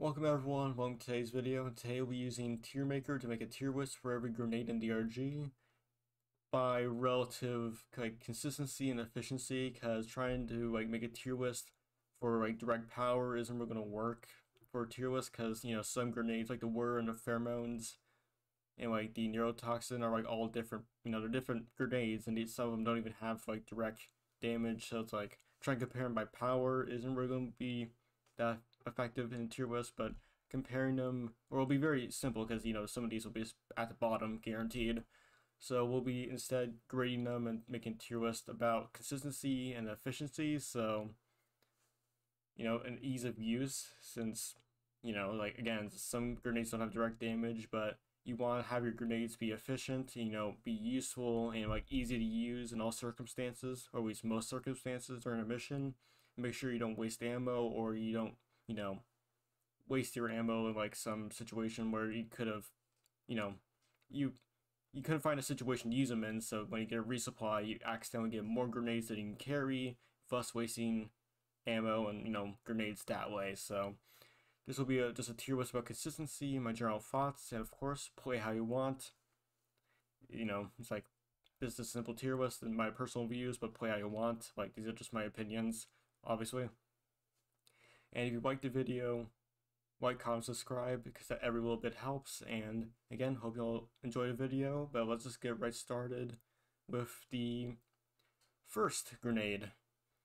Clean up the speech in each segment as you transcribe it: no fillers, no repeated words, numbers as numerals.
Welcome everyone, welcome to today's video. Today we'll be using Tier Maker to make a tier list for every grenade in DRG by relative consistency and efficiency, because trying to make a tier list for direct power isn't really going to work for a tier list, because some grenades like the whir and the pheromones and the neurotoxin are all different. They're different grenades, and some of them don't even have direct damage, so it's trying to compare them by power isn't really going to be that effective in tier list. But comparing them, or it'll be very simple, because some of these will be at the bottom guaranteed. So we'll be instead grading them and making tier list about consistency and efficiency. So and ease of use, since again, some grenades don't have direct damage, but you want to have your grenades be efficient, be useful and easy to use in all circumstances, or at least most circumstances during a mission. Make sure you don't waste ammo, or you don't waste your ammo in some situation where you could have you couldn't find a situation to use them in, so when you get a resupply you accidentally get more grenades than you can carry, thus wasting ammo and grenades that way. So this will be just a tier list about consistency, my general thoughts, and of course play how you want. It's this is a simple tier list and my personal views, but play how you want. These are just my opinions, obviously. And if you liked the video, like, comment, subscribe, because that every little bit helps. And again, hope you'll enjoy the video, but let's just get right started with the first grenade,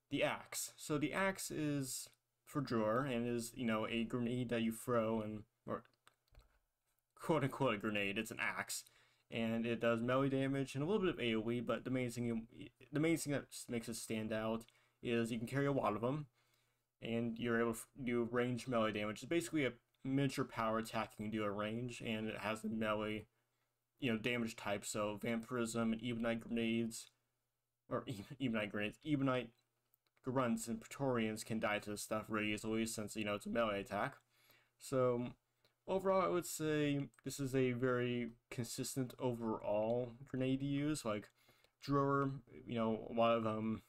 the axe. So the axe is for drawer and is a grenade that you throw, and or quote unquote a grenade. It's an axe, and it does melee damage and a little bit of AoE. But the main thing that makes it stand out is you can carry a lot of them, and you're able to do range melee damage. It's basically a miniature power attack you can do at range, and it has the melee damage type. So vampirism and ebonite grenades, or ebonite grunts and praetorians can die to this stuff really easily, since it's a melee attack. So overall, I would say this is a very consistent overall grenade to use. Drawer, a lot of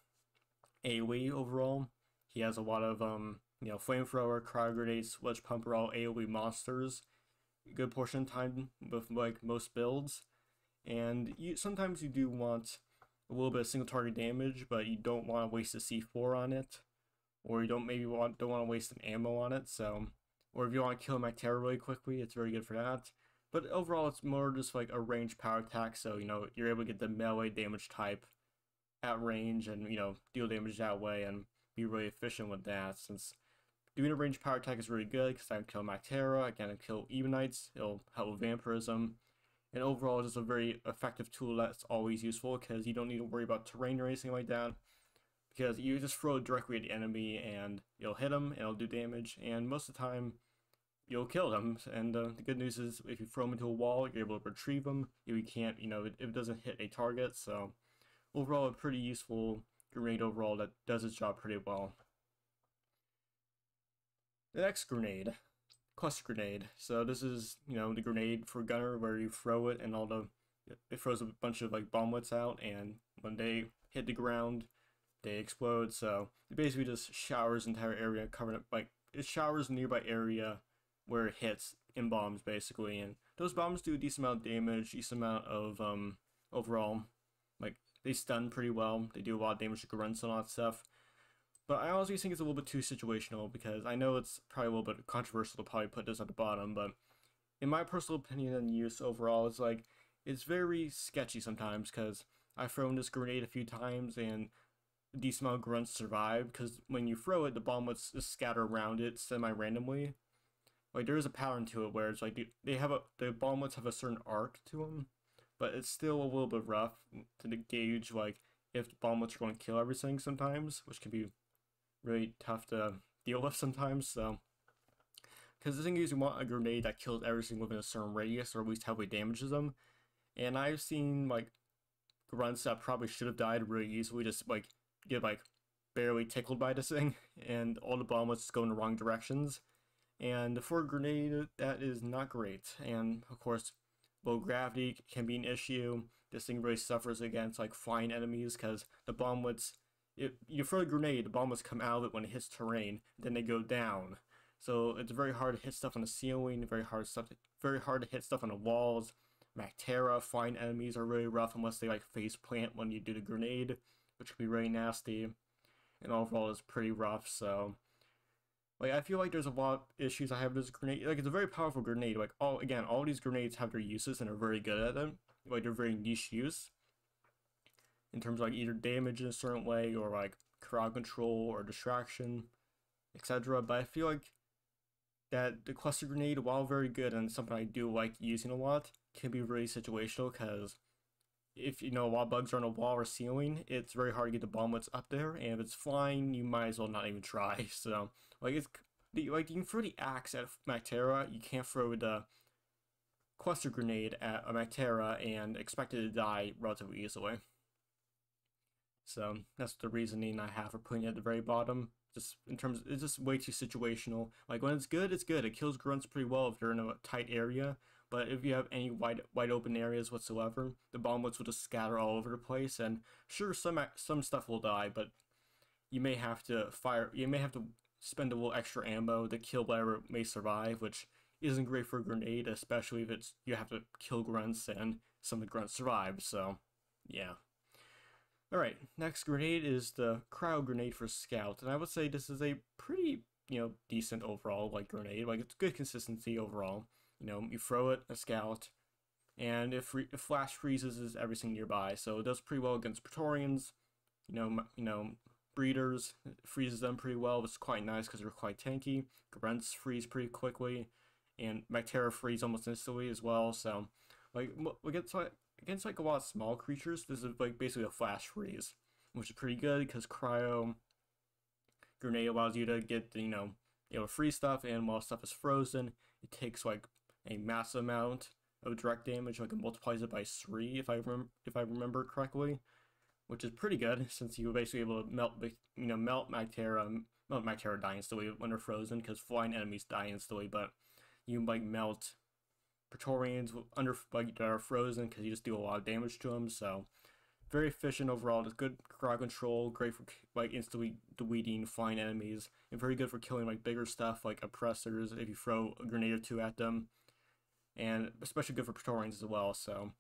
AoE overall. He has a lot of flamethrower, cryo grenade, sludge pumper, all AoE monsters. Good portion of time with most builds. And sometimes you do want a little bit of single target damage, but you don't want to waste a C4 on it, or you don't want to waste an ammo on it. So, or if you want to kill Mactera really quickly, it's very good for that. But overall, it's more just a range power attack. So you're able to get the melee damage type at range, and deal damage that way, and be really efficient with that. Since doing a range power attack is really good, because I can kill Mactera, I can kill ebonites, it'll help with vampirism. And overall, it's just a very effective tool that's always useful, because you don't need to worry about terrain or anything like that, because you just throw it directly at the enemy and you'll hit them and it'll do damage, and most of the time you'll kill them. And the good news is, if you throw them into a wall, you're able to retrieve them. If you can't, if it doesn't hit a target. So overall, a pretty useful grenade overall that does its job pretty well. The next grenade, cluster grenade. So this is the grenade for gunner, where you throw it and it throws a bunch of bomblets out, and when they hit the ground they explode. So it basically just showers the entire area, covering it it showers the nearby area where it hits in bombs basically, and those bombs do a decent amount of damage, decent amount of overall, they stun pretty well, they do a lot of damage to grunts and all that stuff. But I honestly think it's a little bit too situational, because I know it's probably a little bit controversial to probably put this at the bottom, but in my personal opinion and use overall, it's very sketchy sometimes, because I've thrown this grenade a few times and a decent amount of grunts survive, because when you throw it, the bomblets just scatter around it semi-randomly. There is a pattern to it, where it's the bomblets have a certain arc to them, but it's still a little bit rough to gauge if the bomblets are going to kill everything sometimes, which can be really tough to deal with sometimes. So, because the thing is, you want a grenade that kills everything within a certain radius, or at least heavily damages them. And I've seen grunts that probably should have died really easily just get barely tickled by this thing, and all the bomblets go in the wrong directions. And for a grenade, that is not great. And of course, low gravity can be an issue. This thing really suffers against flying enemies, because the bomblets, if you throw a grenade, the bomblets come out of it when it hits terrain, then they go down. So it's very hard to hit stuff on the ceiling, very hard to hit stuff on the walls. Mactera, flying enemies are really rough unless they like face plant when you do the grenade, which can be really nasty. And overall it's pretty rough, so like I feel like there's a lot of issues I have with this grenade. Like it's a very powerful grenade. Like all these grenades have their uses and are very good at them. Like they're very niche use in terms of like either damage in a certain way or like crowd control or distraction, etc. But I feel like that the cluster grenade, while very good and something I do like using a lot, can be really situational because if you know while bugs are on a wall or ceiling, it's very hard to get the bomblets up there, and if it's flying, you might as well not even try. So like it's like you can throw the axe at Mactera, you can't throw the cluster grenade at a Mactera and expect it to die relatively easily. So that's the reasoning I have for putting it at the very bottom. Just in terms, it's just way too situational. Like when it's good, it's good. It kills grunts pretty well if you're in a tight area. But if you have any wide open areas whatsoever, the bomblets will just scatter all over the place. And sure, some stuff will die, but you may have to fire. You may have to spend a little extra ammo to kill whatever may survive, which isn't great for a grenade, especially if it's you have to kill grunts and some of the grunts survive. So yeah. Alright, next grenade is the crowd grenade for scout, and I would say this is a pretty, decent overall, like, grenade. Like, it's good consistency overall. You throw it, a scout, and if flash freezes is everything nearby, so it does pretty well against Praetorians, breeders, it freezes them pretty well, it's quite nice because they're quite tanky. Grunts freeze pretty quickly, and Mactera freeze almost instantly as well, so, like, against like a lot of small creatures, this is like basically a flash freeze, which is pretty good because cryo grenade allows you to get freeze stuff, and while stuff is frozen, it takes like a massive amount of direct damage, like it multiplies it by 3 if I remember correctly, which is pretty good since you're basically able to melt Mactera die instantly when they're frozen because flying enemies die instantly, but you like melt Praetorians that are frozen because you just do a lot of damage to them. So very efficient overall. It's good crowd control, great for like instantly deleting flying enemies, and very good for killing like bigger stuff like oppressors if you throw a grenade or two at them, and especially good for Praetorians as well. So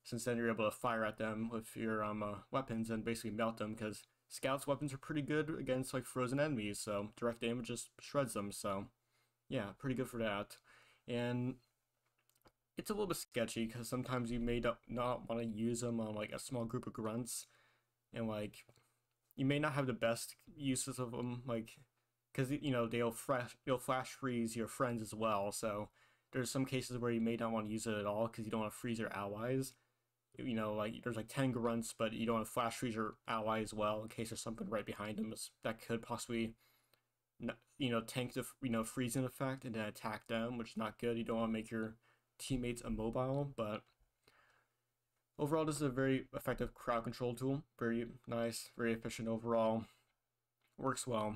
since then you're able to fire at them with your weapons and basically melt them because scouts' weapons are pretty good against like frozen enemies. So direct damage just shreds them. So yeah, pretty good for that. And it's a little bit sketchy because sometimes you may not want to use them on like a small group of grunts, and like you may not have the best uses of them, like because they'll flash freeze your friends as well. So there's some cases where you may not want to use it at all because you don't want to freeze your allies. Like there's like 10 grunts, but you don't want to flash freeze your ally as well in case there's something right behind them that could possibly tank the freezing effect and then attack them, which is not good. You don't want to make your teammates immobile, but overall this is a very effective crowd control tool. Very nice, very efficient overall, works well.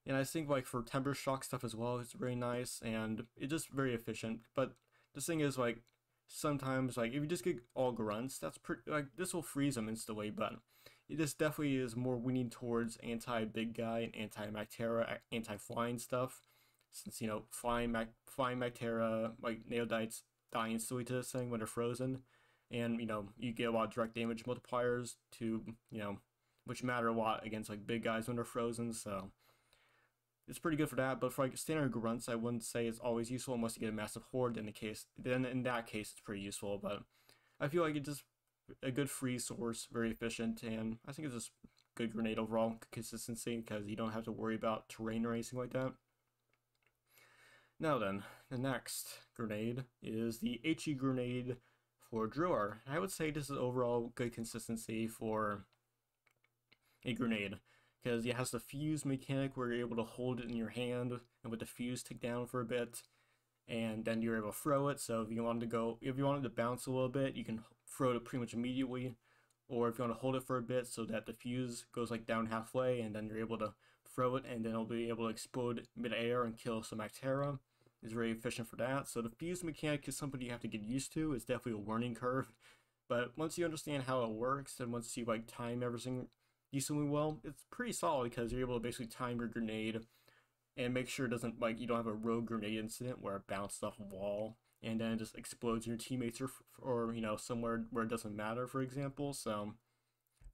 And I think like for temper shock stuff as well, it's very nice and it's just very efficient. But the thing is, like, sometimes like if you just get all grunts, that's pretty like this will freeze them instantly, but this definitely is more leaning towards anti-big guy and anti-Mactera, anti-flying stuff, since flying Mactera like Neodites die instantly to this thing when they're frozen, and you get a lot of direct damage multipliers to which matter a lot against like big guys when they're frozen, so it's pretty good for that. But for like standard grunts, I wouldn't say it's always useful unless you get a massive horde. Then in that case it's pretty useful, but I feel like it's just a good free source, very efficient, and I think it's just good grenade overall consistency because you don't have to worry about terrain or anything like that. Now then, the next grenade is the HE grenade for Driller. I would say this is overall good consistency for a grenade because it has the fuse mechanic where you're able to hold it in your hand and with the fuse tick down for a bit, and then you're able to throw it. So if you wanted to bounce a little bit, you can throw it pretty much immediately, or if you want to hold it for a bit so that the fuse goes like down halfway, and then you're able to throw it, and then it'll be able to explode mid-air and kill some Mactera. It's very efficient for that. So the fuse mechanic is something you have to get used to. It's definitely a learning curve, but once you understand how it works, and once you like time everything decently well, it's pretty solid because you're able to basically time your grenade and make sure it doesn't, like, you don't have a rogue grenade incident where it bounces off a wall and then it just explodes in your teammates, or you know, somewhere where it doesn't matter, for example. So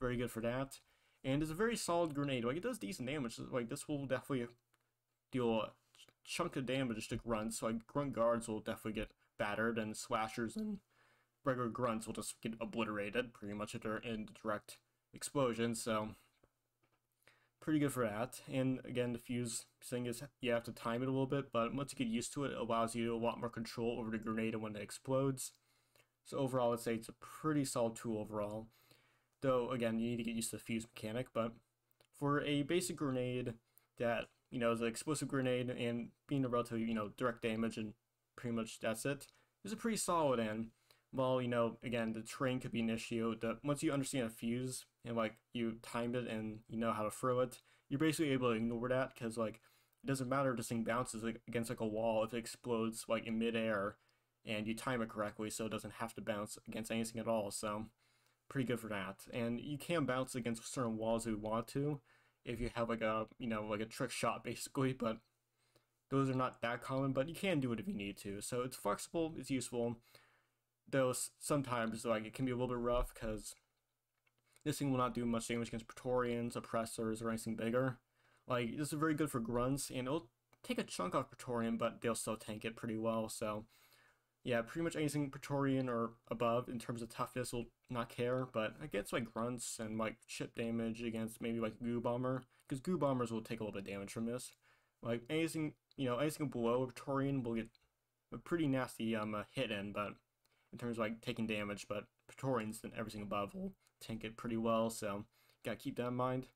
very good for that. And it's a very solid grenade. Like, it does decent damage. Like, this will definitely deal a chunk of damage to grunts. So like, grunt guards will definitely get battered, and slashers and regular grunts will just get obliterated pretty much if they're in direct explosion. So pretty good for that. And again, the fuse thing is, you have to time it a little bit, but once you get used to it, it allows you a lot more control over the grenade and when it explodes. So overall, I'd say it's a pretty solid tool overall. Though, again, you need to get used to the fuse mechanic, but for a basic grenade that, you know, is an explosive grenade and being a relatively, you know, direct damage and pretty much that's it, it's a pretty solid. And while, you know, again, the terrain could be an issue, once you understand a fuse and, like, you time it and you know how to throw it, you're basically able to ignore that, because, like, it doesn't matter if this thing bounces, like, against, like, a wall if it explodes, like, in midair and you time it correctly so it doesn't have to bounce against anything at all. So pretty good for that. And you can bounce against certain walls if you want to, if you have like a, you know, like a trick shot basically, but those are not that common, but you can do it if you need to. So it's flexible, it's useful, though sometimes like it can be a little bit rough because this thing will not do much damage against Praetorians, oppressors, or anything bigger. Like, this is very good for grunts, and it'll take a chunk off Praetorian, but they'll still tank it pretty well. So yeah, pretty much anything Praetorian or above in terms of toughness will not care, but against like grunts and like chip damage against maybe like goo bomber, because goo bombers will take a little bit of damage from this. Like anything, you know, anything below Praetorian will get a pretty nasty hit in, but in terms of like taking damage, but Praetorians and everything above will tank it pretty well, so gotta keep that in mind.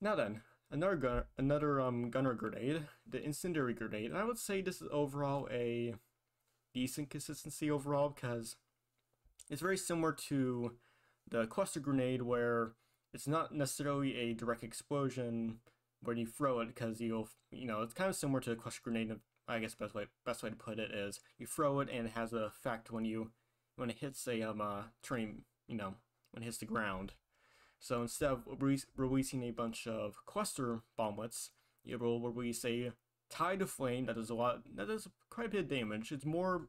Now then, another gunner grenade, the incendiary grenade, and I would say this is overall a decent consistency overall, because it's very similar to the cluster grenade, where it's not necessarily a direct explosion when you throw it, because you know, it's kind of similar to the cluster grenade. I guess best way to put it is you throw it and it has an effect when it hits a terrain, you know, when it hits the ground. So instead of releasing a bunch of cluster bomblets, it will release a tide of flame that does quite a bit of damage. It's more,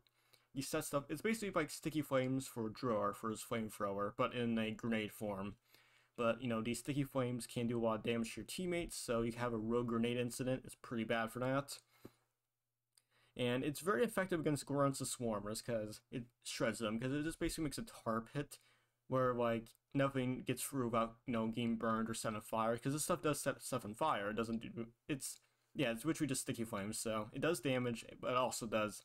you set stuff, it's basically like sticky flames for Dror, for his flamethrower, but in a grenade form. But, you know, these sticky flames can do a lot of damage to your teammates, so you can have a rogue grenade incident. It's pretty bad for that. And it's very effective against grunts and swarmers, because it shreds them, because it just basically makes a tar pit where, like, nothing gets through without, you know, getting burned or set on fire, because this stuff does set stuff on fire. It doesn't do, it's literally just sticky flames, so it does damage, but it also does,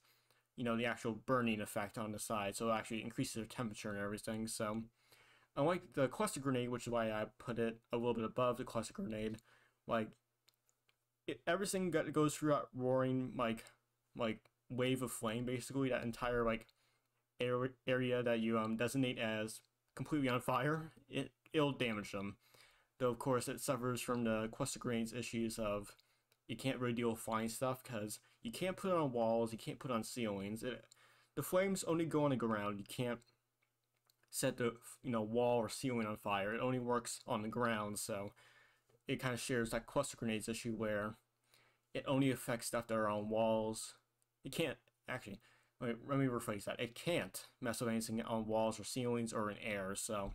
you know, the actual burning effect on the side, so it actually increases their temperature and everything. So unlike the cluster grenade, which is why I put it a little bit above the cluster grenade, like, everything goes through that roaring, like wave of flame, basically, that entire, like, area that you designate as completely on fire, it'll damage them. Though, of course, it suffers from the cluster grenade's issues of you can't really deal with flying stuff, because you can't put it on walls, you can't put it on ceilings. The flames only go on the ground. You can't set the, you know, wall or ceiling on fire. It only works on the ground, so it kind of shares that cluster grenade's issue, where it only affects stuff that are on walls. It can't, actually, let me rephrase that. It can't mess with anything on walls or ceilings or in air, so,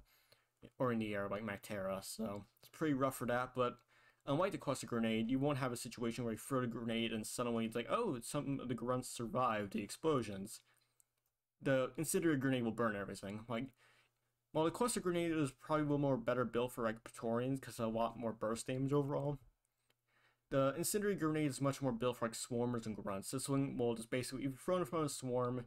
or in the air like Mactera, so it's pretty rough for that. But unlike the cluster grenade, you won't have a situation where you throw the grenade and suddenly it's like, oh, some of the grunts survived the explosions. The incendiary grenade will burn everything. Like, while the cluster grenade is probably a little more better built for like Praetorians, because a lot more burst damage overall, the incendiary grenade is much more built for like swarmers and grunts. This one will just basically, if you throw it in front of a swarm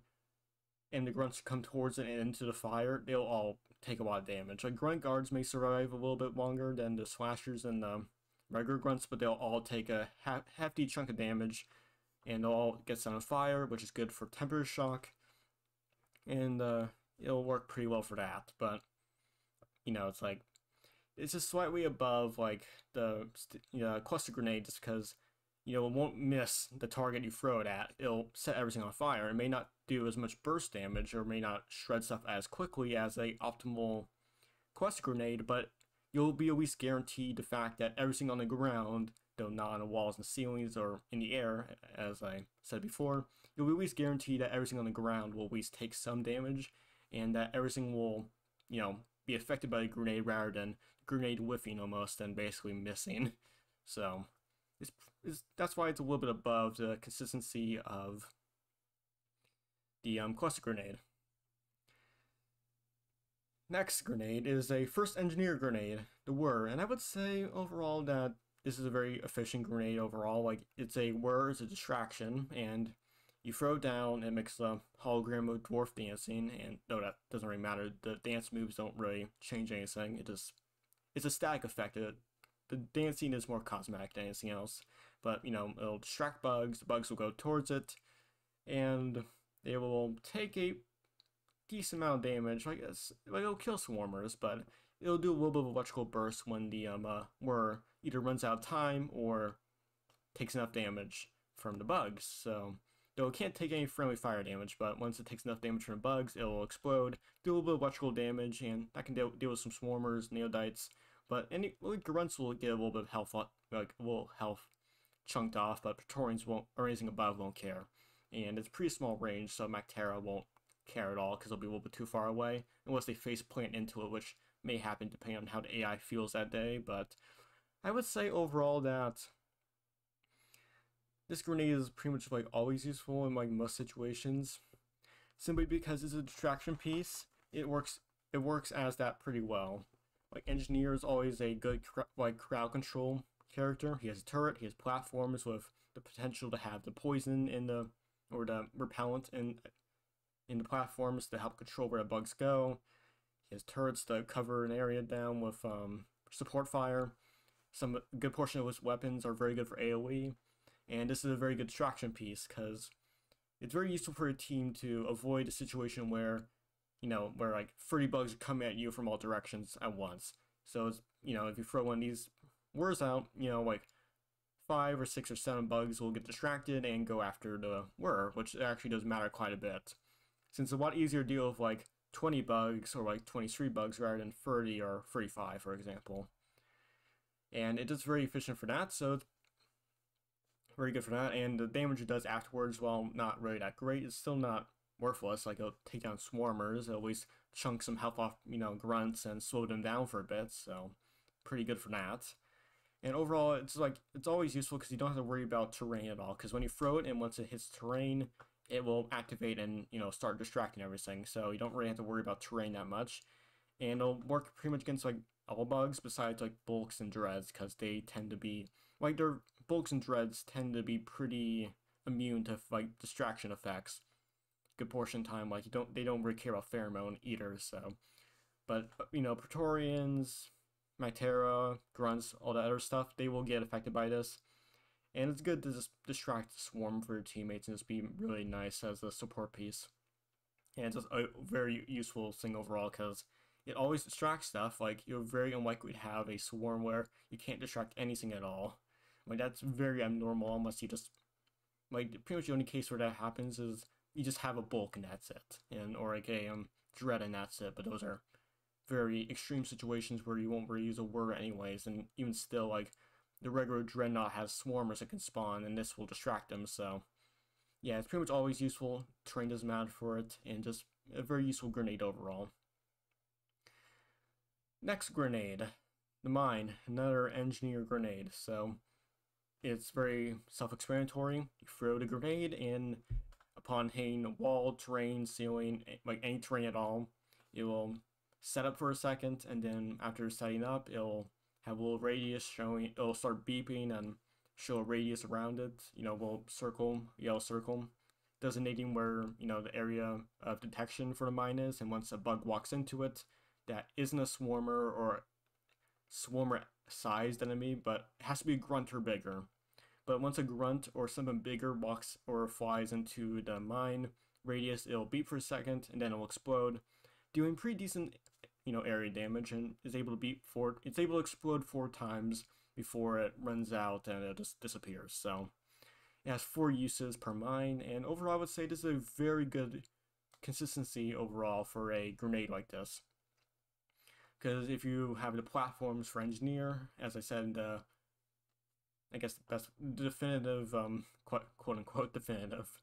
and the grunts come towards it and into the fire, they'll all take a lot of damage. Like, grunt guards may survive a little bit longer than the slashers and the regular grunts, but they'll all take a hefty chunk of damage, and they'll all get set on fire, which is good for temperature shock, and it'll work pretty well for that. But, you know, it's like, it's just slightly above like the cluster grenade, just because, you know, it won't miss the target you throw it at. It'll set everything on fire. It may not do as much burst damage, or may not shred stuff as quickly as a optimal cluster grenade, but you'll be at least guaranteed the fact that everything on the ground though not on the walls and ceilings or in the air, as I said before, you'll be at least guaranteed that everything on the ground will at least take some damage, and that everything will, be affected by the grenade rather than grenade whiffing almost and basically missing. So that's why it's a little bit above the consistency of the cluster grenade. Next grenade is a first engineer grenade, the whir, and I would say overall that this is a very efficient grenade overall. Like, it's a whir, it's a distraction, and you throw it down, it makes a hologram of dwarf dancing, and though that doesn't really matter, the dance moves don't really change anything, it's a static effect. The dancing is more cosmetic than anything else, but it'll distract bugs, the bugs will go towards it, and they will take a decent amount of damage. Like it'll kill swarmers, but it'll do a little bit of electrical burst when the whir either runs out of time or takes enough damage from the bugs. So though it can't take any friendly fire damage, but once it takes enough damage from the bugs, it will explode, do a little bit of electrical damage, and that can deal with some swarmers, neodites. But any grunts will get a little bit of health, like a little health chunked off, but Praetorians won't, or anything above won't care. And it's pretty small range, so Mactera won't care at all because they'll be a little bit too far away, unless they face plant into it, which may happen depending on how the AI feels that day. But I would say overall that this grenade is pretty much like always useful in like most situations, simply because it's a distraction piece. It works as that pretty well. Like, Engineer is always a good crowd control character. He has a turret, he has platforms with the potential to have the poison in the repellent in the platforms to help control where the bugs go. He has turrets to cover an area down with support fire. Some good portion of his weapons are very good for AoE, and this is a very good distraction piece because it's very useful for a team to avoid a situation where where like 30 bugs are coming at you from all directions at once. So it's, if you throw one of these whirs out, like 5 or 6 or 7 bugs will get distracted and go after the whir, which actually does matter quite a bit. Since it's a lot easier to deal with like 20 bugs or like 23 bugs rather than 30 or 35, for example. And it is very efficient for that, so it's very good for that. And the damage it does afterwards, while not really that great, is still not worthless. Like, it'll take down swarmers, it'll always chunk some health off, grunts and slow them down for a bit, so pretty good for that. And overall, it's always useful because you don't have to worry about terrain at all, because when you throw it and once it hits terrain, it will activate and start distracting everything, so you don't really have to worry about terrain that much. And it'll work pretty much against like all bugs besides like bulks and dreads, because they tend to be like, their bulks and dreads tend to be pretty immune to like distraction effects. Good portion of time, like they don't really care about pheromone either. So, but Praetorians, Mactera, grunts, all that other stuff, they will get affected by this, and it's good to just distract the swarm for your teammates and just be really nice as a support piece. And it's just a very useful thing overall because it always distracts stuff. Like, you're very unlikely to have a swarm where you can't distract anything at all. Like, that's very abnormal unless you just, like, pretty much the only case where that happens is you just have a bulk and that's it, or like a dread and that's it. But those are very extreme situations where you won't really use a whir anyways, and even still, like, the regular dreadnought has swarmers that can spawn, and this will distract them. So yeah, it's pretty much always useful. Terrain doesn't matter for it, and just a very useful grenade overall. Next grenade, the mine, another engineer grenade. So it's very self-explanatory. You throw the grenade, and upon hitting a wall, terrain, ceiling, like any terrain at all, it will set up for a second, and then after setting up, it'll have a little radius showing, it'll start beeping and show a radius around it, will circle, yellow circle, designating where, the area of detection for the mine is, and once a bug walks into it, that isn't a swarmer or swarmer-sized enemy, but it has to be a grunt or bigger. But once a grunt or something bigger walks or flies into the mine radius, it'll beep for a second, and then it'll explode, doing pretty decent, area damage, and is able to it's able to explode 4 times before it runs out and it just disappears. So it has 4 uses per mine, and overall I would say this is a very good consistency overall for a grenade like this. Because if you have the platforms for engineer, as I said in the I guess the best definitive quote unquote definitive.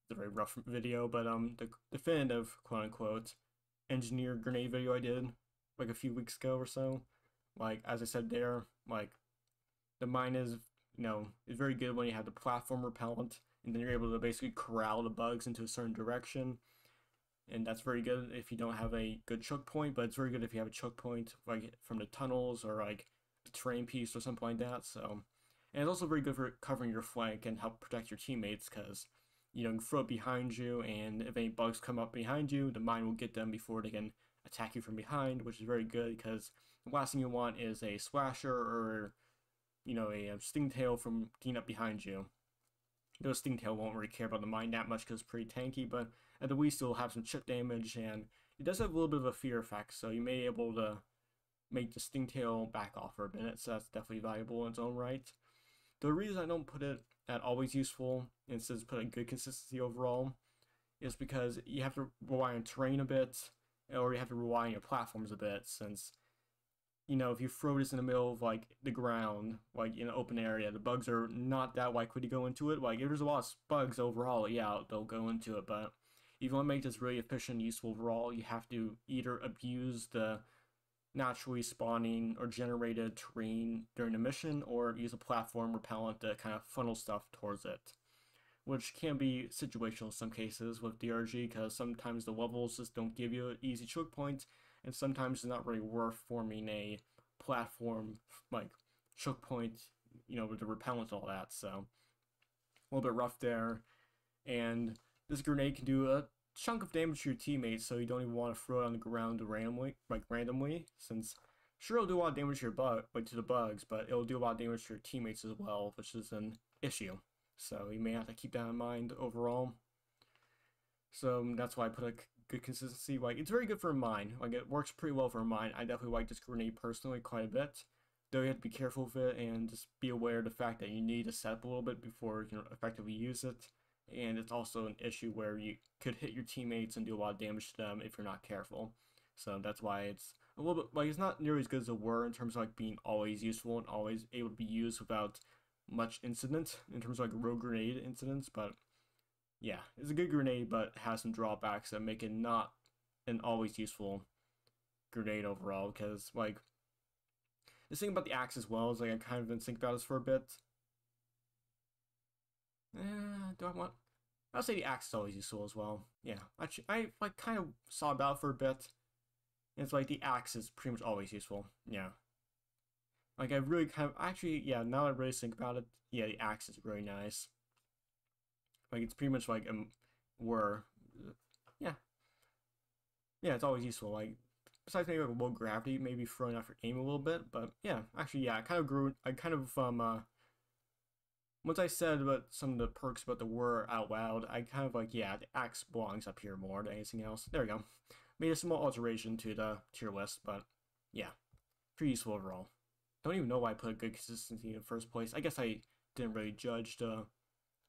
It's a very rough video, but the definitive quote unquote engineer grenade video I did like a few weeks ago or so. Like as I said there, like the mine is is very good when you have the platform repellent, and then you're able to basically corral the bugs into a certain direction, and that's very good if you don't have a good choke point. But it's very good if you have a choke point like from the tunnels or like the terrain piece or something like that. So, and it's also very good for covering your flank and help protect your teammates because you can throw it behind you, and if any bugs come up behind you, the mine will get them before they can attack you from behind, which is very good because the last thing you want is a slasher or a stingtail from getting up behind you. Though stingtail won't really care about the mine that much because it's pretty tanky, but at the least it'll have some chip damage, and it does have a little bit of a fear effect, so you may be able to make the stingtail back off for a minute, so that's definitely valuable in its own right. The reason I don't put it at always useful, instead of putting good consistency overall, is because you have to rely on terrain a bit, or you have to rely on your platforms a bit, since if you throw this in the middle of like the ground, like in an open area, the bugs are not that likely to go into it. Like if there's a lot of bugs overall, yeah, they'll go into it. But if you want to make this really efficient and useful overall, you have to either abuse the naturally spawning or generated terrain during the mission, or use a platform repellent to kind of funnel stuff towards it, which can be situational in some cases with DRG, because sometimes the levels just don't give you an easy choke point, and sometimes it's not really worth forming a platform like choke point, with the repellent and all that. So a little bit rough there. And this grenade can do a chunk of damage to your teammates, so you don't even want to throw it on the ground randomly, since sure it'll do a lot of damage to to the bugs, but it'll do a lot of damage to your teammates as well, which is an issue. So you may have to keep that in mind overall. So that's why I put a good consistency. Like it's very good for a mine. Like it works pretty well for a mine. I definitely like this grenade personally quite a bit. Though you have to be careful with it and just be aware of the fact that you need to set up a little bit before you can effectively use it. And it's also an issue where you could hit your teammates and do a lot of damage to them if you're not careful. So that's why it's a little bit like it's not nearly as good as it were in terms of like being always useful and always able to be used without much incident in terms of like rogue grenade incidents. But yeah, it's a good grenade, but has some drawbacks that make it not an always useful grenade overall. Because like the thing about the axe as well is like I kind of been thinking about this for a bit. Do I want? I'll say the axe is always useful as well. Yeah, actually, I like kind of saw about it for a bit. And it's like the axe is pretty much always useful. Yeah. Like I really kind of actually, yeah, now I really think about it, yeah, the axe is really nice. Like it's pretty much like yeah. Yeah, it's always useful. Like besides maybe like low gravity, maybe throwing off your aim a little bit, but yeah, actually yeah, I kind of once I said about some of the perks about the whir out loud, I kind of like, yeah, the axe belongs up here more than anything else. There we go. Made a small alteration to the tier list, but yeah, pretty useful overall. Don't even know why I put a good consistency in the first place. I guess I didn't really judge the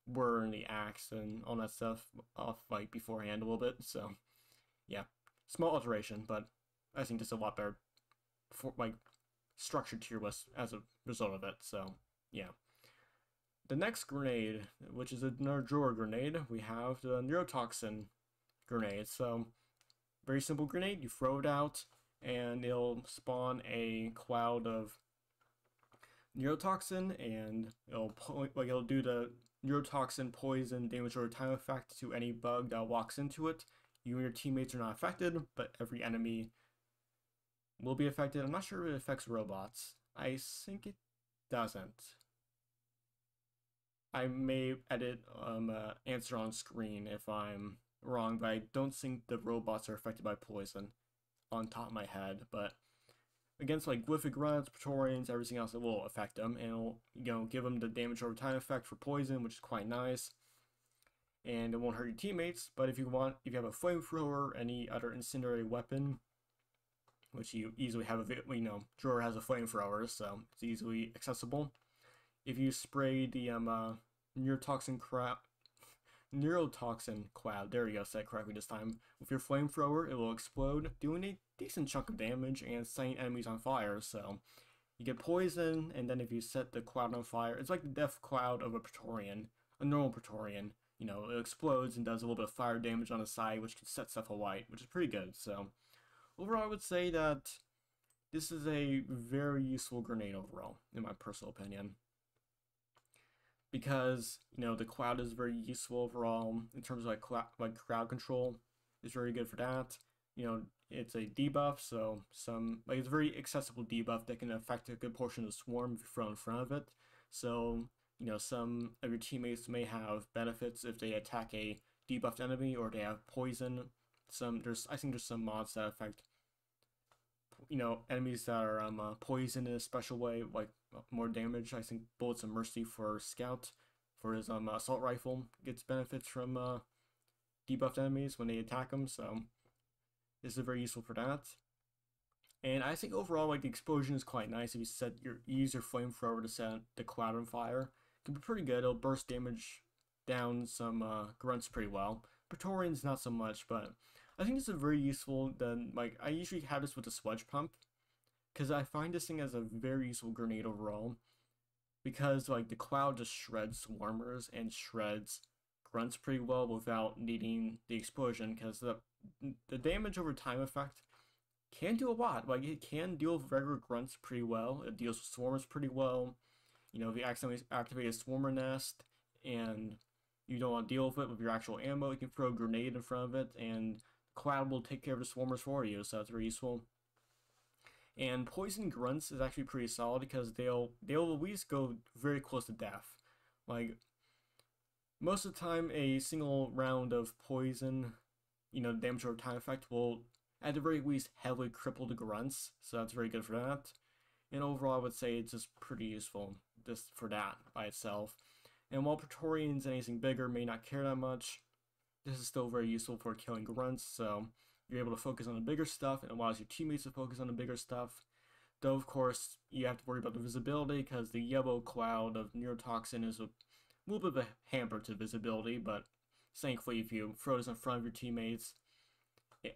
whir and the axe and all that stuff off like beforehand a little bit, so yeah, small alteration, but I think it's a lot better for like structured tier list as a result of it. So yeah. The next grenade, which is another drawer grenade, we have the neurotoxin grenade. So very simple grenade, you throw it out and it'll spawn a cloud of neurotoxin, and it'll do the neurotoxin poison damage over time effect to any bug that walks into it. You and your teammates are not affected, but every enemy will be affected. I'm not sure if it affects robots. I think it doesn't. I may edit answer on screen if I'm wrong, but I don't think the robots are affected by poison on top of my head. But against like glyphic grunts, praetorians, everything else, it will affect them, and it'll give them the damage over time effect for poison, which is quite nice. And it won't hurt your teammates. But if you have a flamethrower, any other incendiary weapon, which you easily have drawer has a flamethrower, so it's easily accessible. If you spray the neurotoxin cloud, there you go, said correctly this time, with your flamethrower, it will explode, doing a decent chunk of damage and setting enemies on fire. So You get poison, and then if you set the cloud on fire, it's like the death cloud of a Praetorian, a normal Praetorian. You know, it explodes and does a little bit of fire damage on the side, which can set stuff alight, which is pretty good. So overall, I would say that this is a very useful grenade overall, in my personal opinion. Because, you know, the cloud is very useful overall in terms of like crowd control. It's very good for that. You know, it's a debuff, so it's a very accessible debuff that can affect a good portion of the swarm if you throw in front of it. So, you know, some of your teammates may have benefits if they attack a debuffed enemy or they have poison. I think there's some mods that affect, you know, enemies that are poisoned in a special way, like more damage. I think Bullets of Mercy for Scout, for his assault rifle, gets benefits from debuffed enemies when they attack him. So this is very useful for that. And I think overall, like, the explosion is quite nice. If you use your flamethrower to set the cloud on fire, it can be pretty good. It'll burst damage down some grunts pretty well. Praetorians not so much, but I think this is very useful. Then, like, I usually have this with the sludge pump, because I find this thing as a very useful grenade overall. Because, like, the cloud just shreds swarmers and shreds grunts pretty well without needing the explosion, because the damage over time effect can do a lot. Like, it can deal with regular grunts pretty well. It deals with swarmers pretty well. You know, if you accidentally activate a swarmer nest and you don't want to deal with it with your actual ammo, you can throw a grenade in front of it, and cloud will take care of the swarmers for you. So that's very useful. And poison grunts is actually pretty solid because they'll at least go very close to death. Like, most of the time, a single round of poison, you know, damage over time effect will at the very least heavily cripple the grunts, so that's very good for that. And overall, I would say it's just pretty useful just for that by itself. And while Praetorians and anything bigger may not care that much, this is still very useful for killing grunts, so you're able to focus on the bigger stuff and allows your teammates to focus on the bigger stuff. Though, of course, you have to worry about the visibility because the yellow cloud of neurotoxin is a little bit of a hamper to visibility, but thankfully, if you throw this in front of your teammates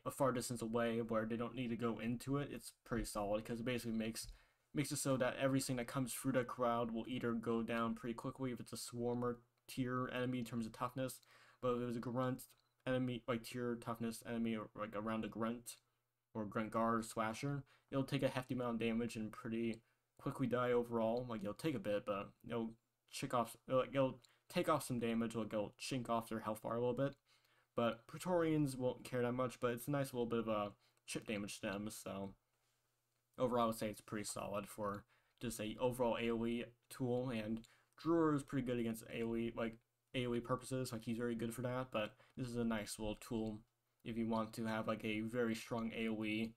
a far distance away where they don't need to go into it, it's pretty solid because it basically makes it so that everything that comes through that crowd will either go down pretty quickly if it's a swarmer tier enemy in terms of toughness, but if it was a grunt enemy, like tier toughness enemy, or like around a grunt or grunt guard or slasher, it'll take a hefty amount of damage and pretty quickly die overall. Like, it'll take a bit, but it'll it'll take off some damage, like it'll chink off their health bar a little bit. But Praetorians won't care that much, but it's a nice little bit of a chip damage to them, so overall I would say it's pretty solid for just a overall AoE tool, and Drawer is pretty good against AoE purposes, like he's very good for that, but this is a nice little tool if you want to have like a very strong AoE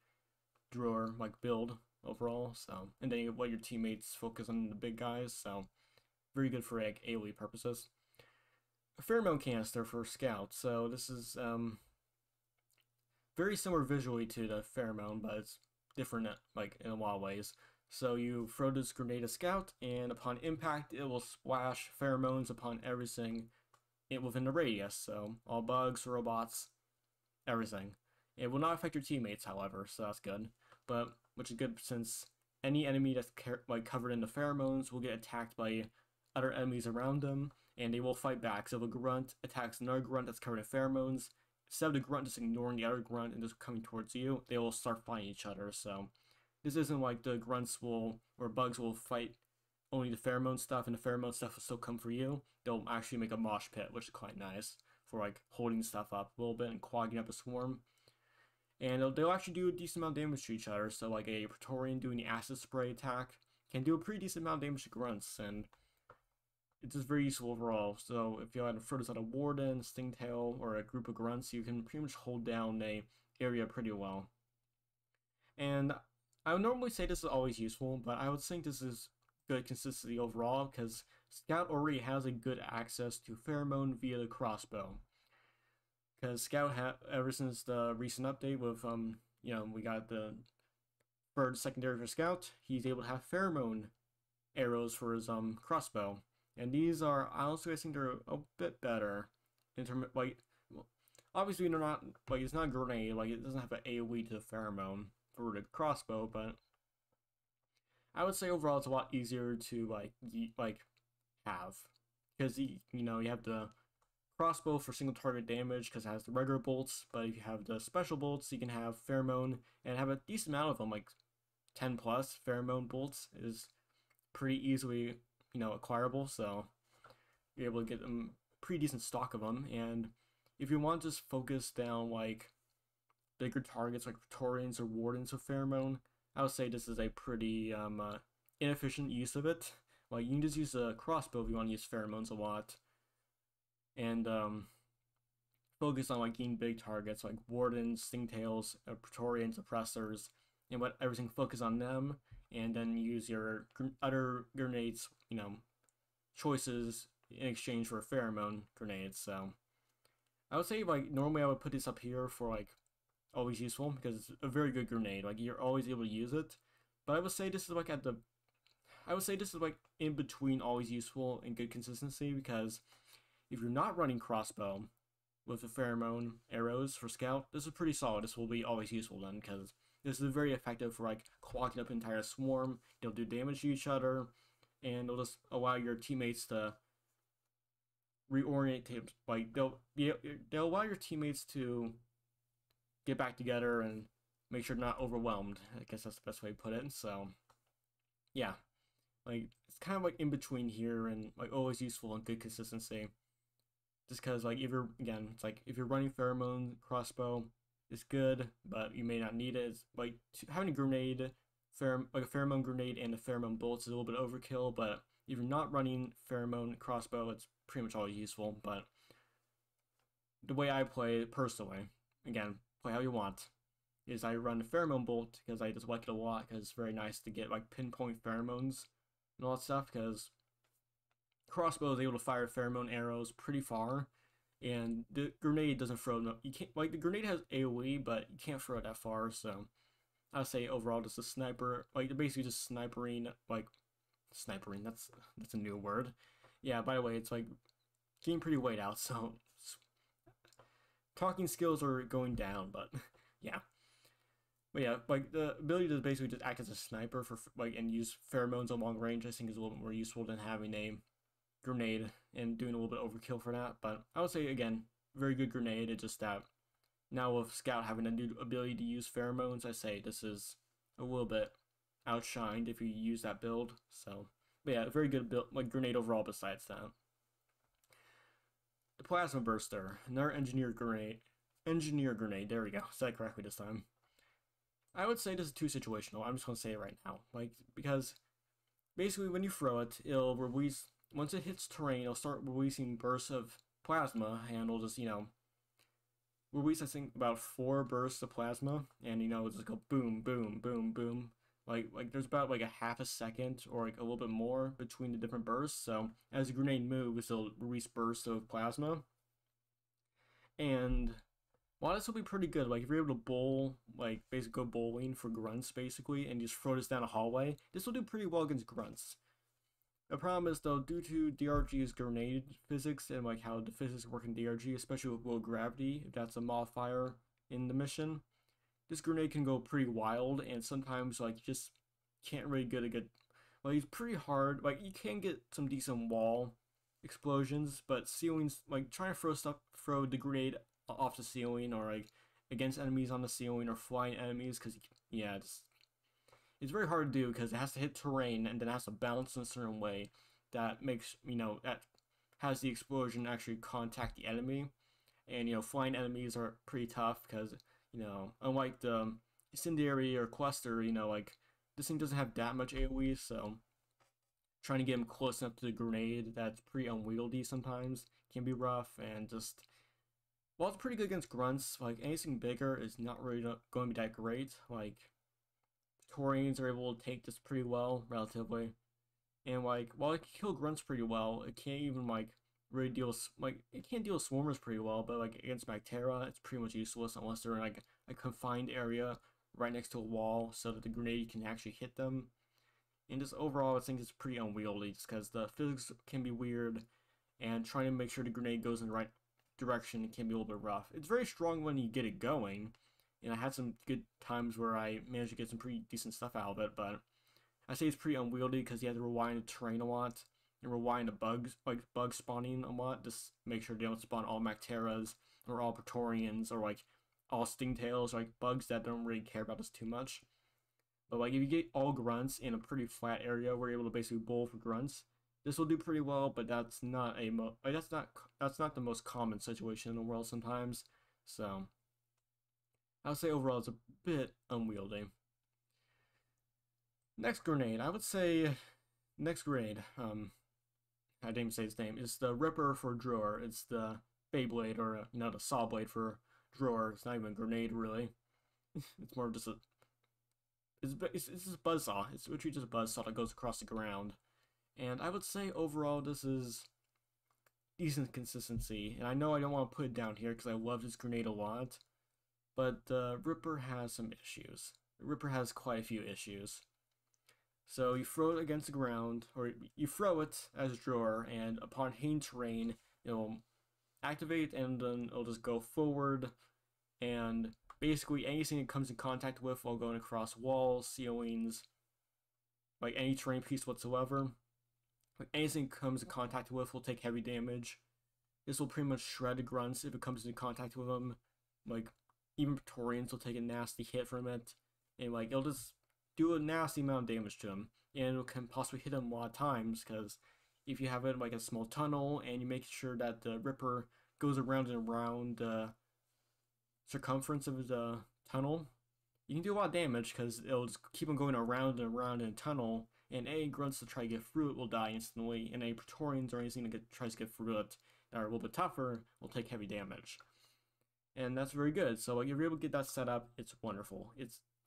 Drawer like build overall. So, and then you let your teammates focus on the big guys, so very good for like AoE purposes. A pheromone canister for Scout, so this is very similar visually to the pheromone, but it's different like in a lot of ways. So you throw this grenade at Scout, and upon impact, it will splash pheromones upon everything within the radius. So all bugs, robots, everything. It will not affect your teammates, however, so that's good. But which is good since any enemy that's covered in the pheromones will get attacked by other enemies around them, and they will fight back. So if a grunt attacks another grunt that's covered in pheromones, instead of the grunt just ignoring the other grunt and just coming towards you, they will start fighting each other. So this isn't like the grunts or bugs will fight only the pheromone stuff, and the pheromone stuff will still come for you. They'll actually make a mosh pit, which is quite nice for like holding stuff up a little bit and clogging up a swarm. And they'll actually do a decent amount of damage to each other. So like a Praetorian doing the acid spray attack can do a pretty decent amount of damage to grunts, and it's just very useful overall. So if you had to throw this at a warden, stingtail, or a group of grunts, you can pretty much hold down a area pretty well. And I would normally say this is always useful, but I would think this is good consistency overall because Scout already has a good access to pheromone via the crossbow. Because Scout ever since the recent update with you know, we got the third secondary for Scout, he's able to have pheromone arrows for his crossbow. And these are, honestly, I think they're a bit better in terms of, like, well, obviously they're not, like, it's not a grenade, like, it doesn't have an AoE to the pheromone for the crossbow, but I would say overall it's a lot easier to have, because you have the crossbow for single target damage because it has the regular bolts, but if you have the special bolts, you can have pheromone and have a decent amount of them, like 10 plus pheromone bolts is pretty easily acquirable, so you're able to get them pretty decent stock of them. And if you want to just focus down like bigger targets like Praetorians or Wardens with pheromone, I would say this is a pretty inefficient use of it. Like you can just use a crossbow if you want to use pheromones a lot, and focus on like getting big targets like Wardens, Stingtails, Praetorians, Oppressors, and what everything focus on them, and then use your other grenades, choices in exchange for pheromone grenades. So I would say like normally I would put this up here for like always useful because it's a very good grenade. Like you're always able to use it. But I would say this is like in between always useful and good consistency, because if you're not running crossbow with the pheromone arrows for scout, this is pretty solid. This will be always useful then, because this is very effective for like clogging up an entire swarm. It'll do damage to each other, and it'll just allow your teammates to reorient. Like they'll allow your teammates to get back together and make sure they're not overwhelmed. I guess that's the best way to put it. So yeah, like it's kind of like in between here and like always useful and good consistency. Just because like if you're running pheromone crossbow, it's good, but you may not need it. It's like having a grenade, like a pheromone grenade and the pheromone bolts is a little bit overkill. But if you're not running pheromone crossbow, it's pretty much always useful. But the way I play personally, again, play how you want, is I run the pheromone bolt because I just like it a lot, because it's very nice to get like pinpoint pheromones and all that stuff, because crossbow is able to fire pheromone arrows pretty far, and the grenade doesn't throw you can't, like the grenade has AoE, but you can't throw it that far. So I'd say overall just a sniper, like they're basically just snipering, that's a new word. Yeah, by the way, it's like getting pretty weighed out, so talking skills are going down, but yeah. But yeah, like the ability to basically just act as a sniper for like and use pheromones on long range, I think is a little bit more useful than having a grenade and doing a little bit overkill for that. But I would say again, very good grenade. It's just that now with Scout having a new ability to use pheromones, I say this is a little bit outshined if you use that build. So, but yeah, very good build, like grenade overall. Besides that, the plasma burster, another engineer grenade. Engineer grenade. There we go. Said it correctly this time. I would say this is too situational. I'm just gonna say it right now, like because basically when you throw it, it'll release. Once it hits terrain, it'll start releasing bursts of plasma, and it'll just release I think about 4 bursts of plasma, and it'll just go boom, boom, boom, boom. Like there's about like a half a second or like a little bit more between the different bursts. So as the grenade moves, it'll release bursts of plasma, and while this will be pretty good, like if you're able to bowl, like basically go bowling for grunts basically, and just throw this down a hallway, this will do pretty well against grunts. The problem is though, due to DRG's grenade physics and like how the physics work in DRG, especially with low gravity, if that's a modifier in the mission, this grenade can go pretty wild, and sometimes like you just can't really get a good, like it's pretty hard. Like you can get some decent wall explosions, but ceilings, like trying to throw the grenade off the ceiling or like against enemies on the ceiling or flying enemies, because yeah, it's very hard to do because it has to hit terrain and then it has to bounce in a certain way that makes that has the explosion actually contact the enemy. And flying enemies are pretty tough because unlike the incendiary or cluster, like this thing doesn't have that much AoE, so trying to get him close enough to the grenade that's pretty unwieldy sometimes can be rough. And just while it's pretty good against grunts, like anything bigger is not really going to be that great. Like Praetorians are able to take this pretty well, relatively. And like while it can kill grunts pretty well, it can't even like really deal it can't deal with swarmers pretty well, but like against Bacteria, it's pretty much useless unless they're in like a confined area right next to a wall so that the grenade can actually hit them. And just overall, I think it's pretty unwieldy just because the physics can be weird, and trying to make sure the grenade goes in the right direction can be a little bit rough. It's very strong when you get it going, and I had some good times where I managed to get some pretty decent stuff out of it, but I say it's pretty unwieldy because you have to rewind the terrain a lot and rewind the bugs, like bug spawning a lot. Just make sure they don't spawn all Macteras or all Praetorians or like all Stingtails, like bugs that don't really care about us too much. But like if you get all grunts in a pretty flat area, we're able to basically bowl for grunts. This will do pretty well, but that's not that's not the most common situation in the world sometimes. So I would say overall it's a bit unwieldy. Next grenade, I would say next grenade. I didn't even say his name. It's the Ripper for Drawer. It's the Beyblade or the Saw Blade for Drawer. It's not even a grenade really. It's more of just a it's just a buzzsaw. It's literally just a buzzsaw that goes across the ground. And I would say overall this is decent consistency. And I know I don't want to put it down here because I love this grenade a lot. But the Ripper has some issues. The Ripper has quite a few issues. So you throw it against the ground, or you throw it as a drawer, and upon hitting terrain, it'll activate and then it'll just go forward, and basically anything it comes in contact with while going across walls, ceilings, like any terrain piece whatsoever, like anything it comes in contact with will take heavy damage. This will pretty much shred the grunts if it comes in contact with them. Like even Praetorians will take a nasty hit from it, and like it'll just do a nasty amount of damage to them, and it can possibly hit them a lot of times because if you have it like a small tunnel and you make sure that the Ripper goes around and around the circumference of the tunnel, you can do a lot of damage because it'll just keep on going around and around in a tunnel, and any grunts to try to get through it will die instantly, and any Praetorians or anything that tries to get through it that are a little bit tougher will take heavy damage. And that's very good. So like if you're able to get that set up, it's wonderful.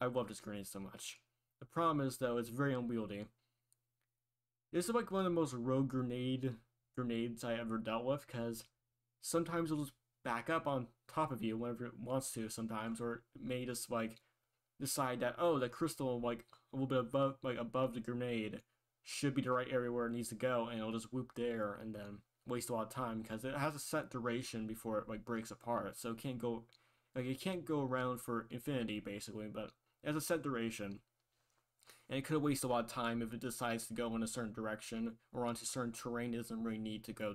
I love this grenade so much. The problem is though, it's very unwieldy. This is like one of the most rogue grenades I ever dealt with because sometimes it'll just back up on top of you whenever it wants to sometimes, or it may just like decide that, oh, the crystal like a little bit above the grenade should be the right area where it needs to go, and it'll just whoop there and then waste a lot of time because it has a set duration before it like breaks apart, so it can't go around for infinity basically, but it has a set duration. And it could waste a lot of time if it decides to go in a certain direction or onto certain terrain it doesn't really need to go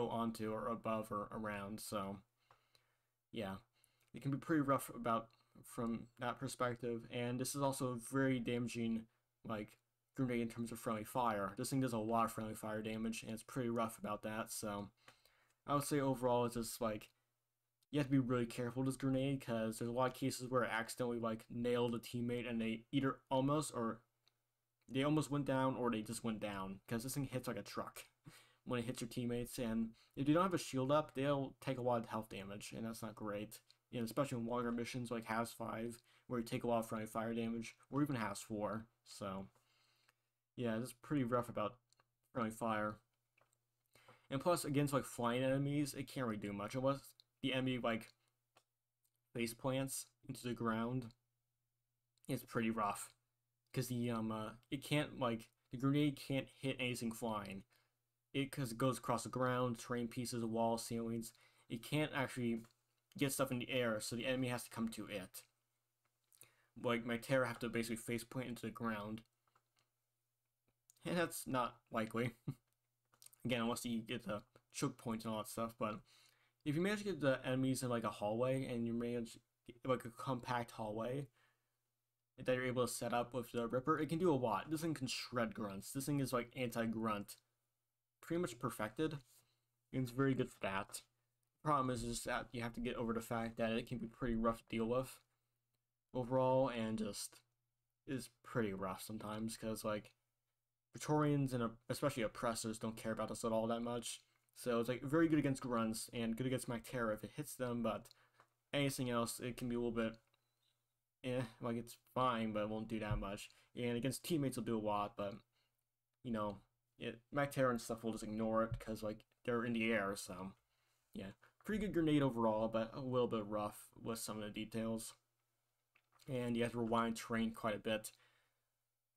onto or above or around. So yeah, it can be pretty rough from that perspective. And this is also a very damaging like grenade in terms of friendly fire. This thing does a lot of friendly fire damage, and it's pretty rough about that. So I would say overall it's just like you have to be really careful with this grenade because there's a lot of cases where it accidentally like nailed a teammate and they either almost went down or they just went down because this thing hits like a truck when it hits your teammates, and if you don't have a shield up, they'll take a lot of health damage, and that's not great. Especially in longer missions like Has 5 where you take a lot of friendly fire damage, or even Has 4. So yeah, it's pretty rough about friendly fire. And plus against like flying enemies, it can't really do much unless the enemy like face plants into the ground. It's pretty rough because the grenade can't hit anything flying. Because it goes across the ground, terrain pieces, walls, ceilings. It can't actually get stuff in the air, so the enemy has to come to it. Like Mactera have to basically face plant into the ground, and that's not likely. Again, unless you get the choke points and all that stuff, but if you manage to get the enemies in like a hallway, and you manage like a compact hallway that you're able to set up with the Ripper, it can do a lot. This thing can shred grunts. This thing is like anti-grunt. Pretty much perfected. And it's very good for that. Problem is that you have to get over the fact that it can be pretty rough to deal with overall, and just is pretty rough sometimes because like Praetorians and especially oppressors don't care about us at all that much. So it's like very good against grunts and good against Mactera if it hits them, but anything else it can be a little bit like it's fine, but it won't do that much. And against teammates will do a lot, but Mactera and stuff will just ignore it because like they're in the air. So yeah, pretty good grenade overall, but a little bit rough with some of the details. And you have to rewind terrain quite a bit,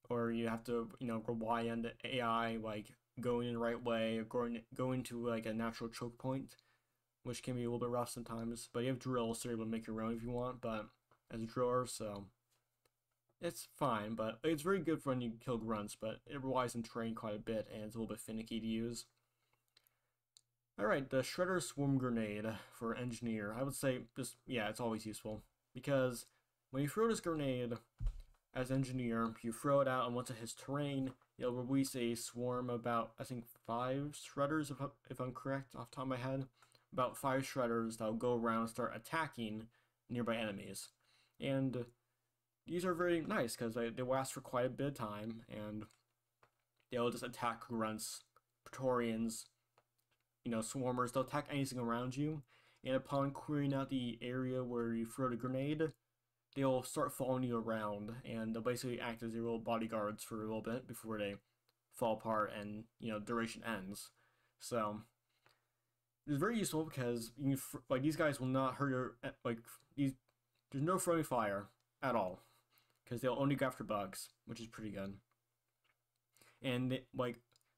or you have to rely on the AI like going in the right way or going to like a natural choke point, which can be a little bit rough sometimes. But you have drills, so you're able to make your own if you want. But as a drawer, so It's fine, but it's very good for when you kill grunts, but it relies on terrain quite a bit, and it's a little bit finicky to use. Alright, the Shredder Swarm Grenade for Engineer. I would say just, yeah, it's always useful. Because when you throw this grenade as Engineer, you throw it out, and once it hits terrain, it'll release a swarm about, I think, 5 Shredders, if I'm correct off the top of my head. About 5 Shredders that'll go around and start attacking nearby enemies. And these are very nice because they last for quite a bit of time, and they'll just attack grunts, Praetorians, swarmers. They'll attack anything around you, and upon clearing out the area where you throw the grenade, they'll start following you around, and they'll basically act as your little bodyguards for a little bit before they fall apart and duration ends. So it's very useful because these guys will not hurt your these. There's no friendly fire at all because they'll only go after bugs, which is pretty good. And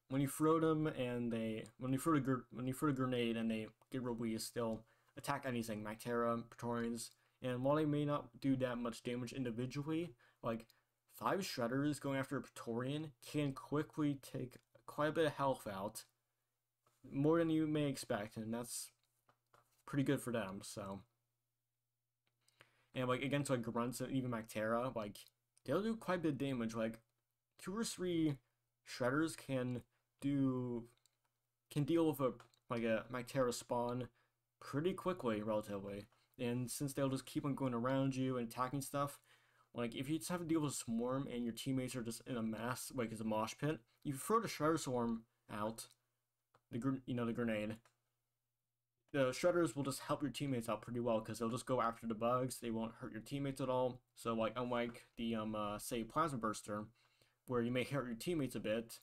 when you throw them and when you throw a grenade and they get released, they'll attack anything, Mactera, Praetorians, and while they may not do that much damage individually, 5 Shredders going after a Praetorian can quickly take quite a bit of health out, more than you may expect, and that's pretty good for them. So, and against grunts and even Mactera, they'll do quite a bit of damage. 2 or 3 Shredders can deal with a Mactera spawn pretty quickly, relatively. And since they'll just keep on going around you and attacking stuff, if you just have to deal with a swarm and your teammates are just in a mass, it's a mosh pit, you throw the Shredder Swarm out, the grenade, the Shredders will just help your teammates out pretty well because they'll just go after the bugs. They won't hurt your teammates at all. So unlike the say Plasma Burster, where you may hurt your teammates a bit,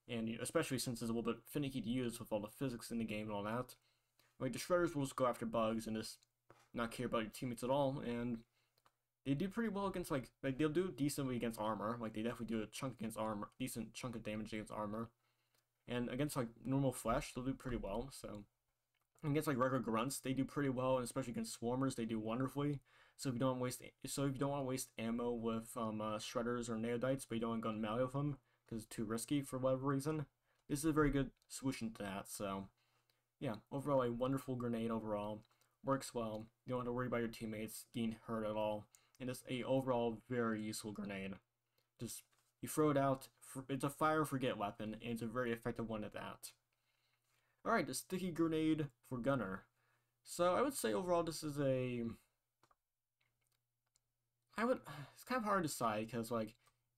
and especially since it's a little bit finicky to use with all the physics in the game and all that, the Shredders will just go after bugs and just not care about your teammates at all, and they do pretty well against they'll do decently against armor. They definitely do a chunk against armor, decent chunk of damage against armor, and against normal flesh they'll do pretty well. So against regular grunts they do pretty well, and especially against swarmers they do wonderfully. So if you don't want to waste ammo with Shredders or Neodites, but you don't want to go melee with them because it's too risky for whatever reason, this is a very good solution to that. So yeah, overall a wonderful grenade overall. Works well. You don't have to worry about your teammates getting hurt at all. And it's a overall very useful grenade. Just, you throw it out. It's a fire forget weapon, and it's a very effective one at that. Alright, the sticky grenade for Gunner. So I would say overall this is it's kind of hard to decide because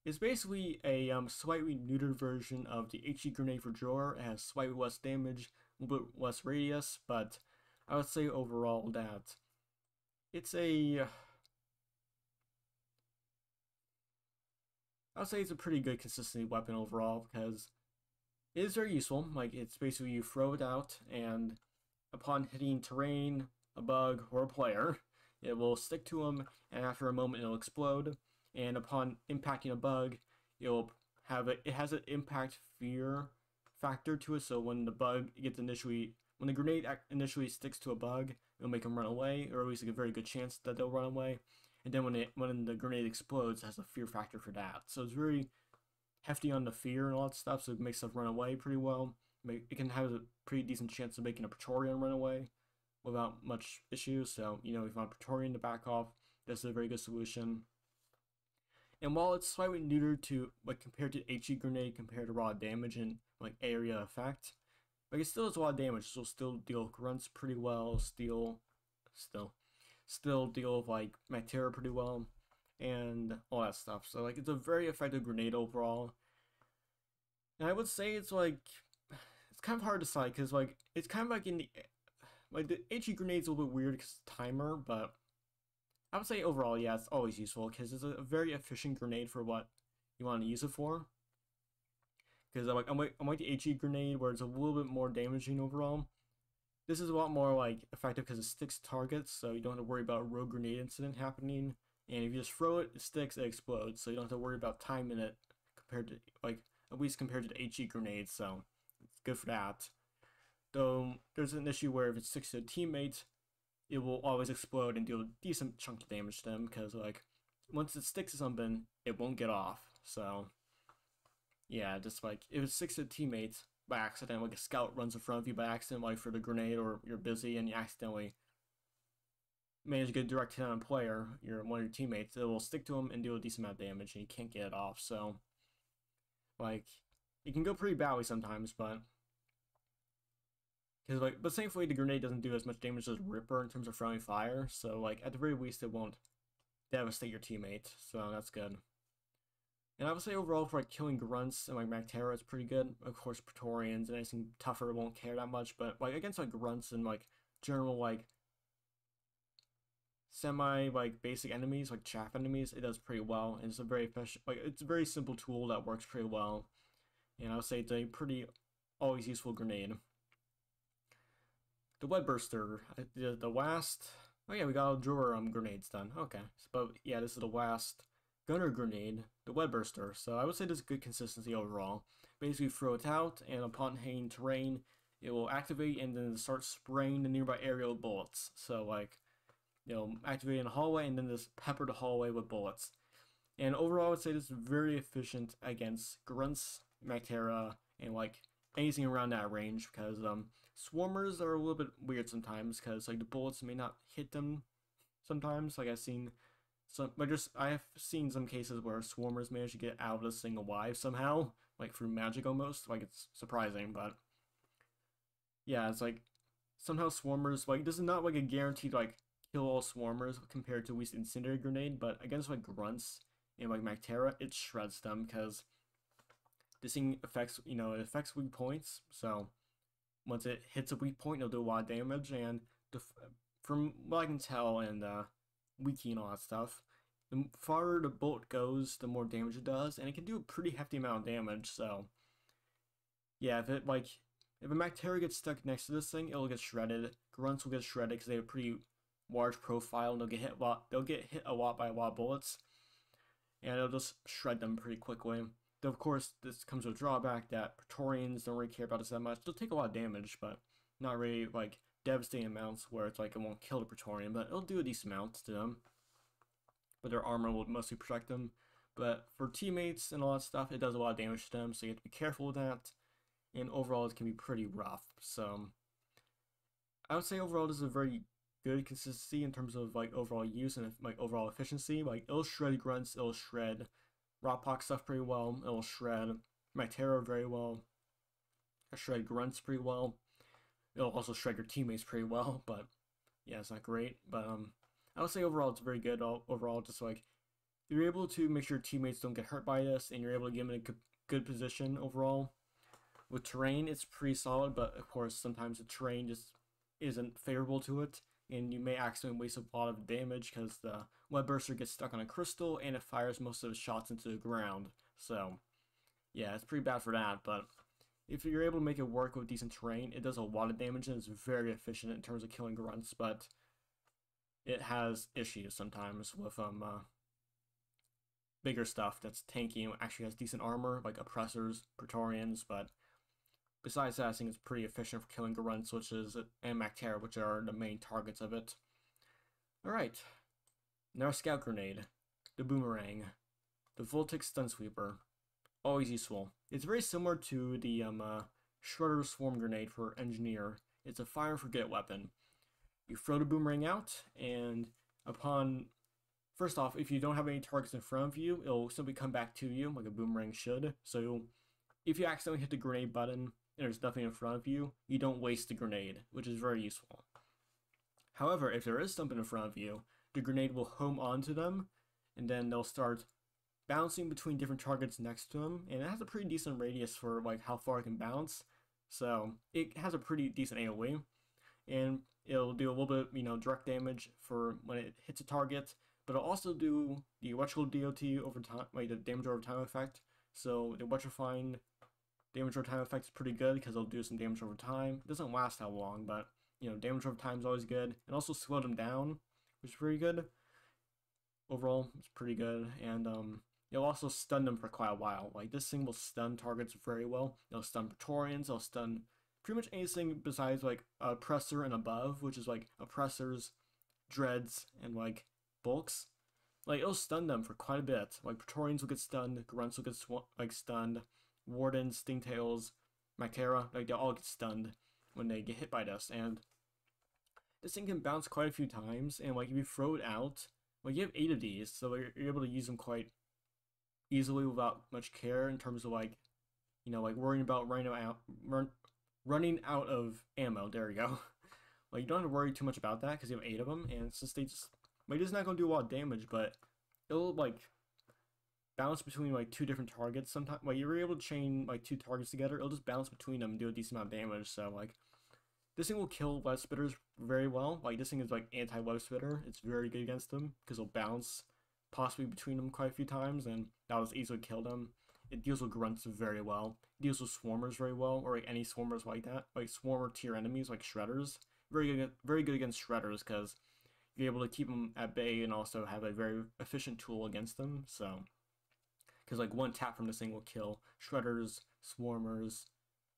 it's basically a slightly neutered version of the HE grenade for Drawer. It has slightly less damage, a little bit less radius, but I would say overall that it's a pretty good consistency weapon overall because it is very useful. It's basically you throw it out, and upon hitting terrain, a bug, or a player, it will stick to them, and after a moment it'll explode. And upon impacting a bug, it has an impact fear factor to it. So when the grenade initially sticks to a bug, it'll make them run away, or at least a very good chance that they'll run away. And then when the grenade explodes, it has a fear factor for that. So it's very hefty on the fear and all that stuff, so it makes stuff run away pretty well. It can have a pretty decent chance of making a Praetorian run away without much issues. So, if you want a Praetorian to back off, this is a very good solution. And while it's slightly neutered to, compared to HE grenade, compared to raw damage and, area effect, it still has a lot of damage, so still deal with grunts pretty well, still deal with, Mactera pretty well, and all that stuff. So, it's a very effective grenade overall. And I would say it's kind of hard to decide, because, it's kind of in the HE grenade's a little bit weird because it's timer, but I would say overall, yeah, it's always useful, because it's a very efficient grenade for what you want to use it for. Because I'm like the HE grenade, where it's a little bit more damaging overall. This is a lot more effective because it sticks to targets, so you don't have to worry about a rogue grenade incident happening. And if you just throw it, it sticks, it explodes, so you don't have to worry about timing it compared to at least compared to the HE grenade. So it's good for that. Though there's an issue where if it sticks to a teammate, it will always explode and do a decent chunk of damage to them, because once it sticks to something, it won't get off. So yeah, just like if it sticks to teammates by accident, like a scout runs in front of you by accident, like for the grenade, or you're busy and you accidentally manage to get a direct hit on a player, one of your teammates, it will stick to him and do a decent amount of damage, and you can't get it off. So like it can go pretty badly sometimes, but because like, but thankfully the grenade doesn't do as much damage as Ripper in terms of friendly fire. So like at the very least, it won't devastate your teammate. So that's good. And I would say overall for like killing grunts and like Magterra, it's pretty good. Of course, Praetorians and anything tougher won't care that much, but like against like grunts and like general like semi like basic enemies, like chaff enemies, it does pretty well. And it's a very efficient, like it's a very simple tool that works pretty well. And I would say it's a pretty always useful grenade. The Web Burster, the last. Oh yeah, we got all drawer grenades done. Okay, but yeah, this is the last gunner grenade, the Web Burster. So I would say this is good consistency overall. Basically, throw it out, and upon hitting terrain, it will activate and then start spraying the nearby area with bullets. So like, activate in the hallway and then just pepper the hallway with bullets. And overall, I would say this is very efficient against grunts, Magterra, and like anything around that range, because swarmers are a little bit weird sometimes, because like the bullets may not hit them sometimes. Like I have seen some cases where swarmers manage to get out of this thing alive somehow, like through magic almost. Like it's surprising, but yeah, it's like somehow swarmers, like this is not like a guaranteed like kill all swarmers compared to at least incendiary grenade, but against like grunts and like Magterra, it shreds them because this thing affects, it affects weak points. So once it hits a weak point, it'll do a lot of damage. And from what I can tell, and wiki and all that stuff, the farther the bolt goes, the more damage it does, and it can do a pretty hefty amount of damage. So yeah, if a Magterra gets stuck next to this thing, it'll get shredded. Grunts will get shredded because they have a pretty large profile, and they'll get hit a lot. They'll get hit a lot by a lot of bullets, and it'll just shred them pretty quickly. Though of course, this comes with a drawback that Praetorians don't really care about this that much. They'll take a lot of damage, but not really like devastating amounts where it's like it won't kill the Praetorian, but it'll do a decent amount to them. But their armor will mostly protect them. But for teammates and all that stuff, it does a lot of damage to them, so you have to be careful with that. And overall, it can be pretty rough. So I would say overall, this is a very good consistency in terms of like overall use and like overall efficiency. Like it'll shred grunts, it'll shred Rockpox stuff pretty well, it'll shred Magterra very well, it'll shred grunts pretty well. It'll also shred your teammates pretty well, but yeah, it's not great. But I would say overall it's very good. Overall, just like you're able to make sure your teammates don't get hurt by this, and you're able to get them in a good position overall. With terrain, it's pretty solid, but of course sometimes the terrain just isn't favorable to it, and you may accidentally waste a lot of damage because the Web Burster gets stuck on a crystal and it fires most of its shots into the ground. So yeah, it's pretty bad for that, but if you're able to make it work with decent terrain, it does a lot of damage and it's very efficient in terms of killing grunts, but it has issues sometimes with bigger stuff that's tanky and actually has decent armor, like oppressors, Praetorians, but besides that, I think it's pretty efficient for killing grunts, and Magterra, which are the main targets of it. Alright, now our scout grenade, the boomerang, the Voltic stun sweeper. Always useful. It's very similar to the Shredder Swarm Grenade for Engineer. It's a fire and forget weapon. You throw the boomerang out, and first off, if you don't have any targets in front of you, it'll simply come back to you, like a boomerang should. So if you accidentally hit the grenade button and there's nothing in front of you, you don't waste the grenade, which is very useful. However, if there is something in front of you, the grenade will home onto them, and then they'll start bouncing between different targets next to them, and it has a pretty decent radius for like how far it can bounce. So it has a pretty decent AoE, and it'll do a little bit, direct damage for when it hits a target, but it'll also do the electrical DOT over time, like the damage over time effect. So the electrifying damage over time effect is pretty good because it'll do some damage over time. It doesn't last how long, but damage over time is always good, and also slow them down, which is pretty good. Overall, it's pretty good, and it'll also stun them for quite a while. Like this thing will stun targets very well. It'll stun Praetorians. It'll stun pretty much anything besides like oppressor and above, which is like oppressors, dreads, and like bulks. like it'll stun them for quite a bit. Like Praetorians will get stunned, Grunts will get like stunned, Wardens, Stingtails, Mycera, like they all get stunned when they get hit by this. And this thing can bounce quite a few times, and like if you throw it out, like you have 8 of these, so you're able to use them quite easily without much care in terms of like, you know, like worrying about running out of ammo. There you go. Like you don't have to worry too much about that because you have 8 of them, and since they just like it's not gonna do a lot of damage, but it'll like bounce between like 2 different targets sometimes. Like you're able to chain like 2 targets together, it'll just bounce between them and do a decent amount of damage. So like this thing will kill web spitters very well. Like this thing is like anti-web spitter. It's very good against them because it'll bounce possibly between them quite a few times, and that'll just easily kill them. It deals with grunts very well. It deals with swarmers very well, or like any swarmers like that, like swarmer tier enemies like shredders. Very good against shredders because you're able to keep them at bay and also have a very efficient tool against them. So, because like one tap from this thing will kill shredders, swarmers,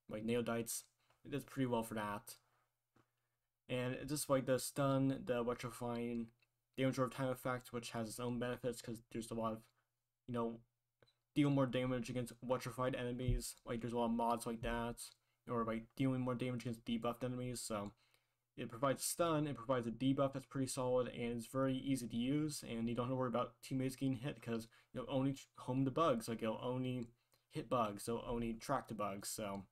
like neodites. It does pretty well for that. And it's just like the stun, the electrifying, damage over time effect, which has its own benefits because there's a lot of, you know, deal more damage against electrified enemies. Like there's a lot of mods like that, or like dealing more damage against debuffed enemies. So it provides stun, it provides a debuff that's pretty solid, and it's very easy to use, and you don't have to worry about teammates getting hit because you'll only home the bugs. Like you'll only hit bugs, so only track the bugs. So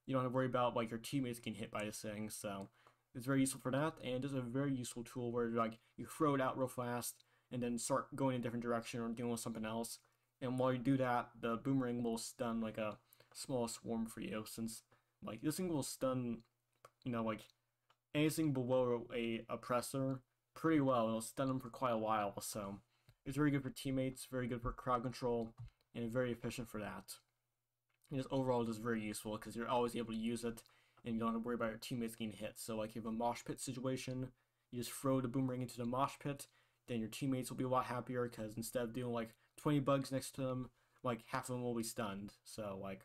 you don't have to worry about like your teammates getting hit by this thing. So it's very useful for that, and it's a very useful tool where like you throw it out real fast and then start going in a different direction or dealing with something else. And while you do that, the boomerang will stun like a small swarm for you, since like this thing will stun, you know, like anything below a oppressor pretty well. It'll stun them for quite a while. So it's very good for teammates, very good for crowd control, and very efficient for that. And just overall, just very useful because you're always able to use it, and you don't have to worry about your teammates getting hit. So like you have a mosh pit situation, you just throw the boomerang into the mosh pit, then your teammates will be a lot happier because instead of dealing like 20 bugs next to them, like half of them will be stunned. So like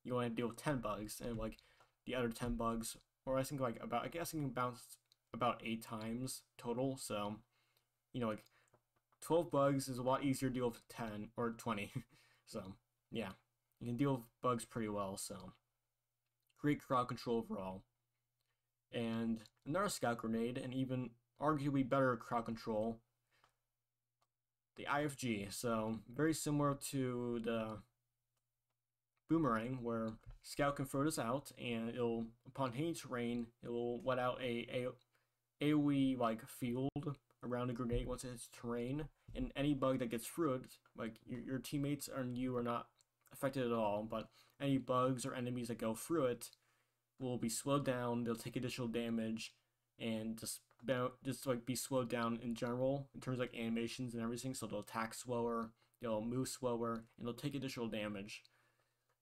you only have to deal with 10 bugs, and like the other 10 bugs, or I think like about, I guess you can bounce about 8 times total. So you know, like 12 bugs is a lot easier to deal with 10 or 20. So yeah, you can deal with bugs pretty well. So great crowd control overall. And another scout grenade, and even arguably better crowd control, the IFG. So very similar to the boomerang, where scout can throw this out, and it'll, upon hitting terrain, it will let out a AoE like field around the grenade once it hits terrain, and any bug that gets through it, like your teammates and you are not affected at all, but any bugs or enemies that go through it will be slowed down. They'll take additional damage, and just like be slowed down in general in terms of like animations and everything. So they'll attack slower, they'll move slower, and they'll take additional damage.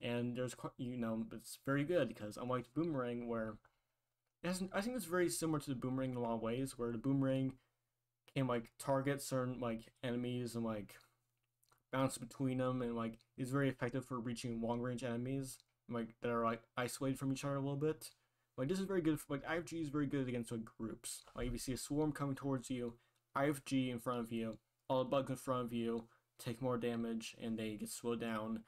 And there's, you know, it's very good because unlike the boomerang, where I think it's very similar to the boomerang in a lot of ways, where the boomerang can like target certain like enemies and like bounce between them, and like is very effective for reaching long range enemies like that are like isolated from each other a little bit. Like this is very good for, like IFG is very good against like groups. Like if you see a swarm coming towards you, IFG in front of you, all the bugs in front of you take more damage and they get slowed down.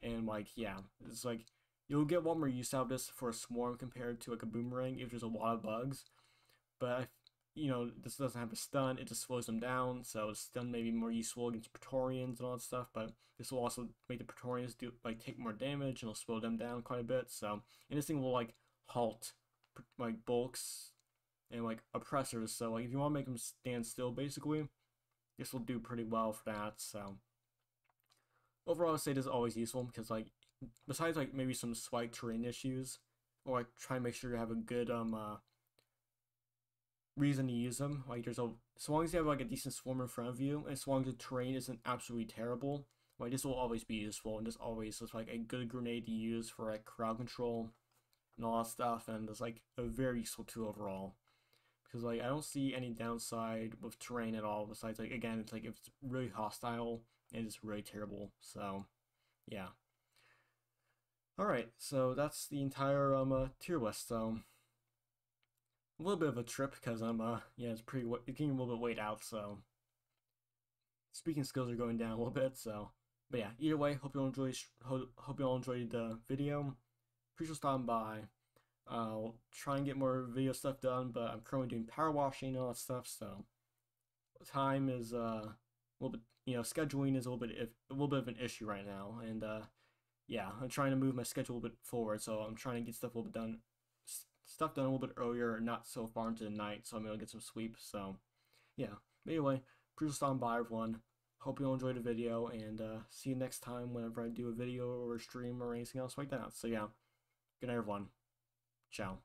And like yeah, it's like you'll get one more use out of this for a swarm compared to like a boomerang if there's a lot of bugs. But you know, this doesn't have a stun, it just slows them down, so stun may be more useful against Praetorians and all that stuff, but this will also make the Praetorians do like take more damage, and it'll slow them down quite a bit. So, and this thing will like halt like bulks and like oppressors. So like if you want to make them stand still, basically, this will do pretty well for that. So overall, I'd say this is always useful because like besides like maybe some slight terrain issues, or like try and make sure you have a good reason to use them. Like there's a, so long as you have like a decent swarm in front of you, and as long as the terrain isn't absolutely terrible, like this will always be useful, and this always is like a good grenade to use for like crowd control and all that stuff, and it's like a very useful tool overall. Because like I don't see any downside with terrain at all, besides like again it's like if it's really hostile and it's really terrible. So yeah. Alright, so that's the entire tier list. So a little bit of a trip because I'm yeah, it's getting a little bit weighed out, so speaking skills are going down a little bit. So, but yeah, either way, hope you all enjoyed the video. Appreciate you stopping by. I'll try and get more video stuff done, but I'm currently doing power washing and all that stuff, so time is a little bit, scheduling is a little bit of an issue right now, and yeah, I'm trying to move my schedule a bit forward, so I'm trying to get stuff a little bit done, stuff done a little bit earlier, not so far into the night, so I'm able to get some sleep. So yeah, but anyway, appreciate you stopping by, everyone. Hope you all enjoyed the video, and see you next time whenever I do a video or a stream or anything else like that. So yeah, good night, everyone. Ciao.